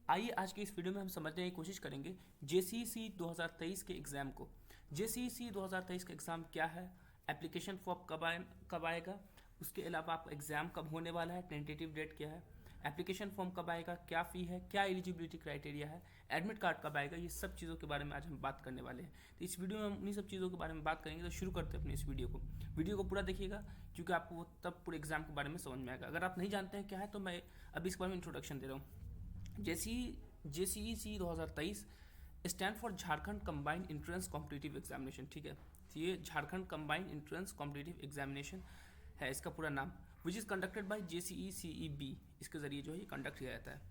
आइए आज के इस वीडियो में हम समझने की कोशिश करेंगे जेसीईसी 2023 के एग्ज़ाम को। जेसीईसी 2023 का एग्ज़ाम क्या है, एप्लीकेशन फॉर्म कब आएगा, उसके अलावा आपका एग्ज़ाम कब होने वाला है, टेंटेटिव डेट क्या है, एप्लीकेशन फॉर्म कब आएगा, क्या फ़ी है, क्या एलिजिबिलिटी क्राइटेरिया है, एडमिट कार्ड कब आएगा, ये सब चीज़ों के बारे में आज हम बात करने वाले हैं। तो इस वीडियो में हम उन्हीं सब चीज़ों के बारे में बात करेंगे। तो शुरू करते हैं अपने इस वीडियो को पूरा देखिएगा, क्योंकि आपको वो तब पूरे एग्ज़ाम के बारे में समझ में आएगा। अगर आप नहीं जानते हैं क्या है तो मैं अभी इसके बारे में इंट्रोडक्शन दे रहा हूँ। जेसीईसी 2023 stand for Jharkhand combined entrance competitive examination. ठीक है, तो ये Jharkhand combined entrance competitive examination है इसका पूरा नाम, विच इज़ कंडक्टेड बाय जेसीईसीईबी। इसके ज़रिए जो है ये कंडक्ट किया जाता है।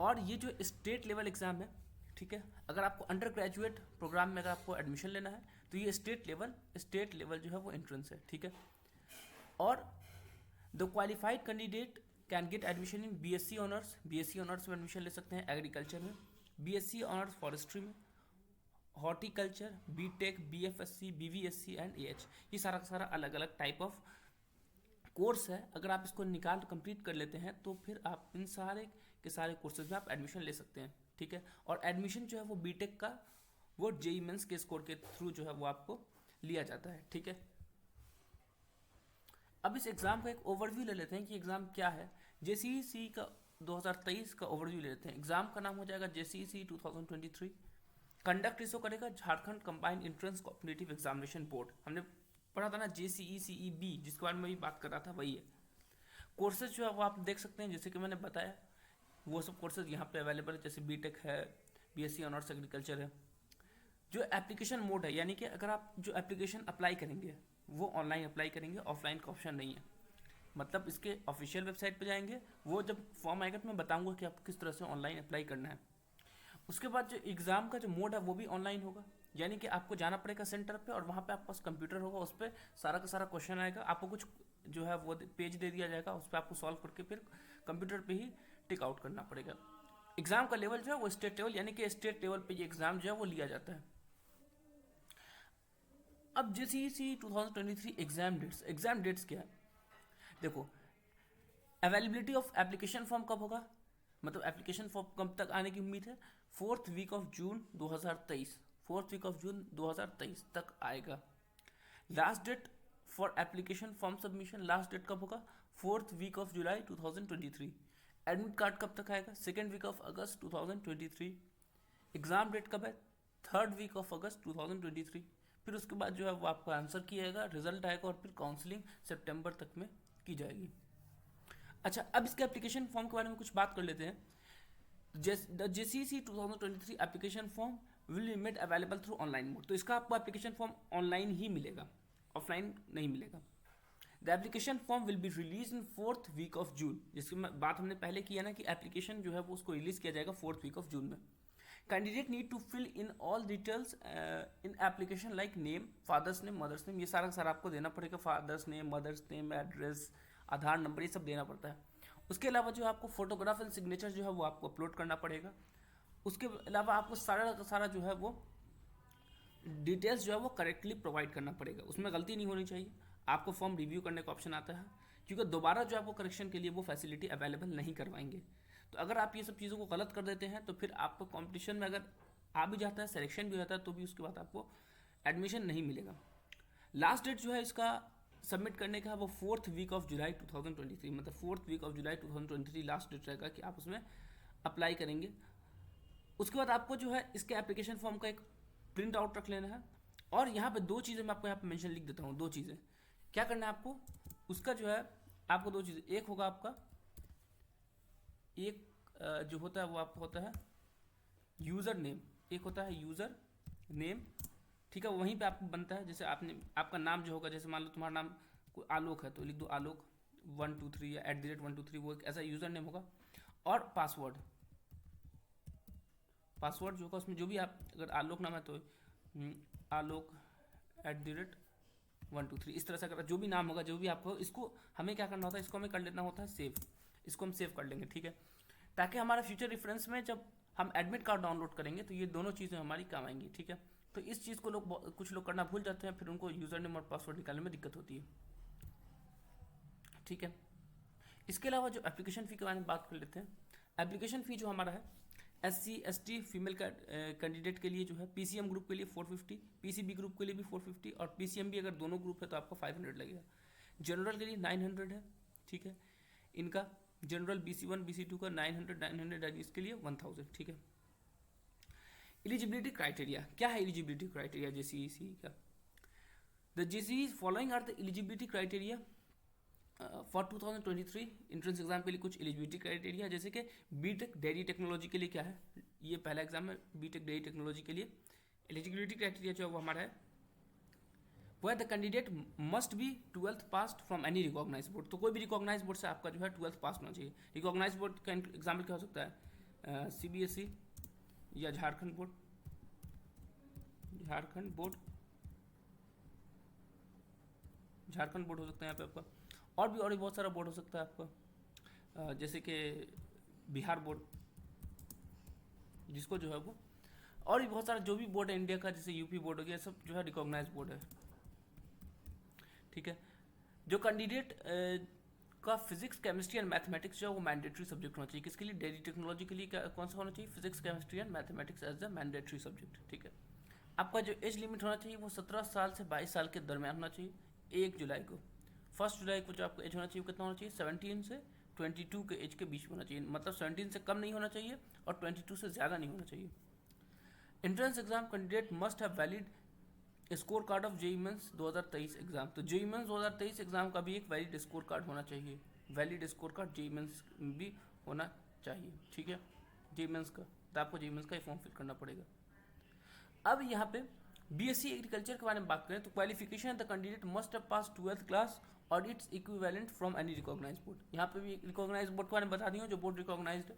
और ये जो स्टेट लेवल एग्ज़ाम है, ठीक है, अगर आपको अंडर ग्रेजुएट प्रोग्राम में अगर आपको एडमिशन लेना है तो ये स्टेट लेवल जो है वो एंट्रेंस है। ठीक है, और the qualified candidate can get admission in BSc honours में एडमिशन ले सकते हैं एग्रीकल्चर में, बीएससी ऑनर्स फॉरेस्ट्री में, horticulture, BTech, BFSc, BVSc and AH. ये सारा का सारा अलग अलग टाइप ऑफ कोर्स है। अगर आप इसको निकाल कंप्लीट कर लेते हैं तो फिर आप इन सारे के सारे कोर्सेज में आप एडमिशन ले सकते हैं। ठीक है, और एडमिशन जो है वो बीटेक का वो जेईई मेंस के स्कोर के थ्रू जो है वो आपको लिया जाता है। ठीक है, अब इस एग्ज़ाम का एक ओवरव्यू ले लेते हैं कि एग्ज़ाम क्या है। जेसीईसी का 2023 का ओवरव्यू ले लेते हैं। एग्ज़ाम का नाम हो जाएगा जेसीईसी 2023। कंडक्ट इसको करेगा Jharkhand combined entrance competitive examination board. हमने पढ़ा था ना जेसीईसीईबी, जिसके बारे में भी बात कर रहा था, वही है। कोर्सेज जो है वो आप देख सकते हैं, जैसे कि मैंने बताया वो सब कोर्सेज यहाँ पे अवेलेबल है, जैसे बीटेक है, बीएससी ऑनर्स एग्रीकल्चर है। जो एप्लीकेशन मोड है, यानी कि अगर आप जो एप्लीकेशन अप्लाई करेंगे वो ऑनलाइन अप्लाई करेंगे, ऑफलाइन का ऑप्शन नहीं है। मतलब इसके ऑफिशियल वेबसाइट पे जाएंगे, वो जब फॉर्म आएगा तो मैं बताऊंगा कि आपको किस तरह से ऑनलाइन अप्लाई करना है। उसके बाद जो एग्ज़ाम का जो मोड है वो भी ऑनलाइन होगा, यानी कि आपको जाना पड़ेगा सेंटर पे और वहाँ पे आपके पास कंप्यूटर होगा, उस पर सारा का सारा क्वेश्चन आएगा, आपको कुछ जो है वो पेज दे दिया जाएगा, उस पर आपको सॉल्व करके फिर कंप्यूटर पे ही टिक आउट करना पड़ेगा। एग्ज़ाम का लेवल जो है वो स्टेट लेवल, यानी कि स्टेट लेवल पे ये एग्ज़ाम जो है वो लिया जाता है। अब जेसीईसी 2023 एग्जाम डेट्स क्या है, देखो। अवेलेबिलिटी ऑफ एप्लीकेशन फॉर्म कब होगा, मतलब एप्लीकेशन फॉर्म कब तक आने की उम्मीद है, 4th week of June 2023, 4th week of June 2023 तक आएगा। Last date for application form submission, last date कब होगा, 4th week of July 2023। Admit card कब तक आएगा, 2nd week of August 2023। Exam date कब है, 3rd वीक ऑफ अगस्त 2023। फिर उसके बाद जो है वो आपका आंसर किया जाएगा, रिजल्ट आएगा और फिर काउंसलिंग सितंबर तक में की जाएगी। अच्छा, अब इसके एप्लीकेशन फॉर्म के बारे में कुछ बात कर लेते हैं। The JCEC 2023 application form will be made available through online mode. तो इसका आपको एप्लीकेशन फॉर्म ऑनलाइन ही मिलेगा, ऑफलाइन नहीं मिलेगा। The application form will be release in 4th week of June, जिसकी बात हमने पहले किया ना कि एप्लीकेशन जो है वो उसको रिलीज किया जाएगा 4th वीक ऑफ जून में। Candidate need to fill in all details in application like name, father's name, mother's name, ये सारा सारा आपको देना पड़ेगा। Father's name, mother's name, address, Aadhaar number, ये सब देना पड़ता है। उसके अलावा जो आपको फोटोग्राफ एंड सिग्नेचर जो है वो आपको अपलोड करना पड़ेगा। उसके अलावा आपको सारा का सारा जो है वो डिटेल्स जो है वो करेक्टली प्रोवाइड करना पड़ेगा, उसमें गलती नहीं होनी चाहिए। आपको फॉर्म रिव्यू करने का ऑप्शन आता है, क्योंकि दोबारा जो आपको करेक्शन के लिए वो फैसिलिटी अवेलेबल नहीं करवाएंगे। तो अगर आप ये सब चीज़ों को गलत कर देते हैं तो फिर आपको कॉम्पिटिशन में अगर आ भी जाता है, सिलेक्शन भी होता है, तो भी उसके बाद आपको एडमिशन नहीं मिलेगा। लास्ट डेट जो है इसका सबमिट करने का वो 4th वीक ऑफ जुलाई 2023, मतलब 4th week of July 2023 last date रहेगा कि आप उसमें अप्लाई करेंगे। उसके बाद आपको जो है इसके एप्लीकेशन फॉर्म का एक प्रिंट आउट रख लेना है। और यहाँ पे दो चीज़ें मैं आपको यहाँ पे मेंशन लिख देता हूँ, दो चीज़ें क्या करना है आपको। उसका जो है आपको दो चीज़ें, एक होगा आपका एक जो होता है वो आपको होता है यूज़र नेम, एक होता है यूज़र नेम, ठीक है, वहीं पे आपको बनता है। जैसे आपने आपका नाम जो होगा, जैसे मान लो तुम्हारा नाम कोई आलोक है तो लिख दो आलोक 123 या @123, वो एक ऐसा यूज़र नेम होगा। और पासवर्ड जो होगा उसमें जो भी आप, अगर आलोक नाम है तो आलोक @123, इस तरह से अगर जो भी नाम होगा, जो भी आपको, इसको हमें क्या करना होता है, इसको हमें कर लेना होता है सेव। इसको हम सेव कर लेंगे, ठीक है, ताकि हमारा फ्यूचर रेफरेंस में जब हम एडमिट कार्ड डाउनलोड करेंगे तो ये दोनों चीज़ें हमारी काम आएंगी। ठीक है, तो इस चीज़ को कुछ लोग करना भूल जाते हैं, फिर उनको यूज़र नेम और पासवर्ड निकालने में दिक्कत होती है। ठीक है, इसके अलावा जो एप्लीकेशन फ़ी के बारे में बात कर लेते हैं। एप्लीकेशन फ़ी जो हमारा है SC ST फीमेल कैंडिडेट के लिए जो है PCM ग्रुप के लिए 450, PCB ग्रुप के लिए भी 450 और PCM भी अगर दोनों ग्रुप है तो आपको 500 लगेगा। जनरल के लिए 900 है, ठीक है। इनका जनरल BC1 BC2 का 900 इसके लिए 1000, ठीक है। एलिजिबिलिटी क्राइटेरिया क्या है? एलिजिबिलिटी क्राइटेरिया JCEC का, the JCE following are the eligibility criteria for 2023 entrance exam के लिए। कुछ एलिजिबिलिटी क्राइटेरिया जैसे कि बीटेक डेयरी टेक्नोलॉजी के लिए क्या है, ये पहला एग्जाम है बीटेक डेयरी टेक्नोलॉजी के लिए। एलिजिबिलिटी क्राइटेरिया जो है वो हमारा है वह the candidate must be 12th pass from any recognise board. तो कोई भी रिकॉग्नाइज बोर्ड से आपका जो है 12th पास होना चाहिए। रिकॉग्नाइज बोर्ड का एग्जाम्पल क्या हो सकता है? CBSE या झारखंड बोर्ड, झारखंड बोर्ड हो सकता है यहाँ पे आपका, और भी बहुत सारा बोर्ड हो सकता है आपका, जैसे कि बिहार बोर्ड, जिसको जो है वो, और भी बहुत सारा जो भी बोर्ड है इंडिया का, जैसे यूपी बोर्ड हो गया, सब जो है रिकॉग्नाइज बोर्ड है, ठीक है। जो कैंडिडेट का फिजिक्स केमिस्ट्री एंड मैथमेटिक्स जो है वो मैंडेटरी सब्जेक्ट होना चाहिए। किसके लिए? डेयरी टेक्नोलॉजी के लिए कौन सा होना चाहिए? Physics chemistry and mathematics as the mandatory subject, ठीक है। आपका जो एज लिमिट होना चाहिए वो 17 साल से 22 साल के दरमियान होना चाहिए। 1 जुलाई को, 1 जुलाई को जो आपका एज होना चाहिए वो कितना होना चाहिए? 17 से 22 के एज के बीच में होना चाहिए, मतलब 17 से कम नहीं होना चाहिए और 22 से ज़्यादा नहीं होना चाहिए। Entrance exam candidate must have valid score card of JEE mains 2023 exam. तो JEE मेंस 2023 एग्जाम का भी एक वैलिड स्कोर कार्ड होना चाहिए, valid score card JEE mains भी होना चाहिए, ठीक है। JEE मेंस का, तो आपको JEE मेंस का फॉर्म फिल करना पड़ेगा। अब यहाँ पे BSc एग्रीकल्चर के बारे में बात करें तो qualification the candidate must have pass 12th class और its equivalent from any recognise board. यहाँ पे भी रिकॉग्नाइज बोर्ड के बारे में बता दी हूँ, जो बोर्ड रिकॉग्नाइज्ड है।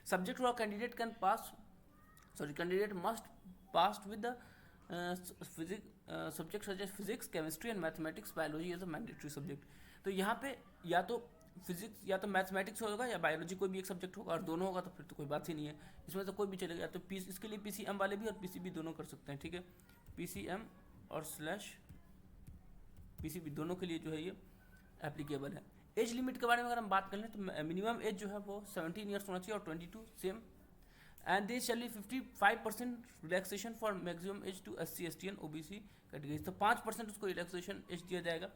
सब्जेक्ट हुआ candidate can pass, candidate must pass with the physics subject such as physics chemistry and mathematics biology as a mandatory subject. तो यहाँ पे या तो फिजिक्स या तो मैथमेटिक्स होगा या बायोलॉजी, कोई भी एक सब्जेक्ट होगा, और दोनों होगा तो फिर तो कोई बात ही नहीं है, इसमें तो कोई भी चलेगा। तो इसके लिए PCM वाले भी और PCB दोनों कर सकते हैं, ठीक है। PCM और /PCB दोनों के लिए जो है ये एप्लीकेबल है। एज लिमिट के बारे में अगर हम बात कर लें तो मिनिमम एज जो है वो 17 ईयर्स होना चाहिए और 22 same, and they shall be 55% relaxation for maximum age to SC ST and OBC categories. तो 5% उसको रिलैक्सेशन एज दिया जाएगा।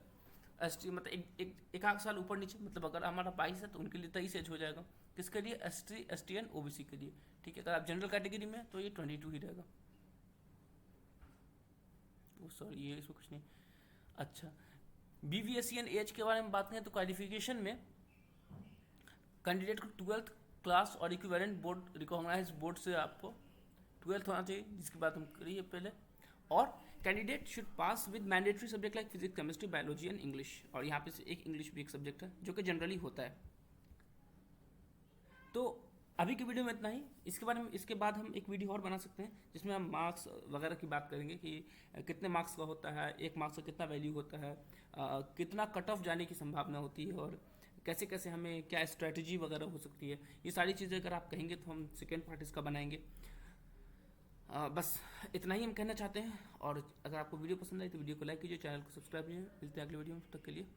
ST मतलब एक आध साल ऊपर नीचे, मतलब अगर हमारा 22 है तो उनके लिए 23 एज हो जाएगा। किसके लिए? SC ST एंड OBC के लिए, ठीक है। अगर आप जनरल कैटेगरी में तो ये 22 ही रहेगा। सॉरी ये इसमें कुछ नहीं। अच्छा, BVSC एंड एज के बारे में बात करें तो क्वालिफिकेशन में कैंडिडेट को 12th क्लास और इक्विवेलेंट बोर्ड रिकॉग्नाइज बोर्ड से आपको 12th होना चाहिए, जिसकी बात हम करिए पहले। और candidate should pass with mandatory subject like physics chemistry biology and English, और यहाँ पे से एक इंग्लिश भी एक सब्जेक्ट है जो कि जनरली होता है। तो अभी की वीडियो में इतना ही। इसके बाद हम एक वीडियो और बना सकते हैं जिसमें हम मार्क्स वगैरह की बात करेंगे कि कितने मार्क्स का होता है, एक मार्क्स का कितना वैल्यू होता है, कितना कट ऑफ जाने की संभावना होती है, और कैसे कैसे हमें क्या स्ट्रैटेजी वगैरह हो सकती है। ये सारी चीज़ें अगर आप कहेंगे तो हम सेकेंड पार्ट इसका बनाएंगे। बस इतना ही हम कहना चाहते हैं, और अगर आपको वीडियो पसंद आई तो वीडियो को लाइक कीजिए, चैनल को सब्सक्राइब कीजिए। मिलते हैं अगले वीडियो में, तब तक के लिए।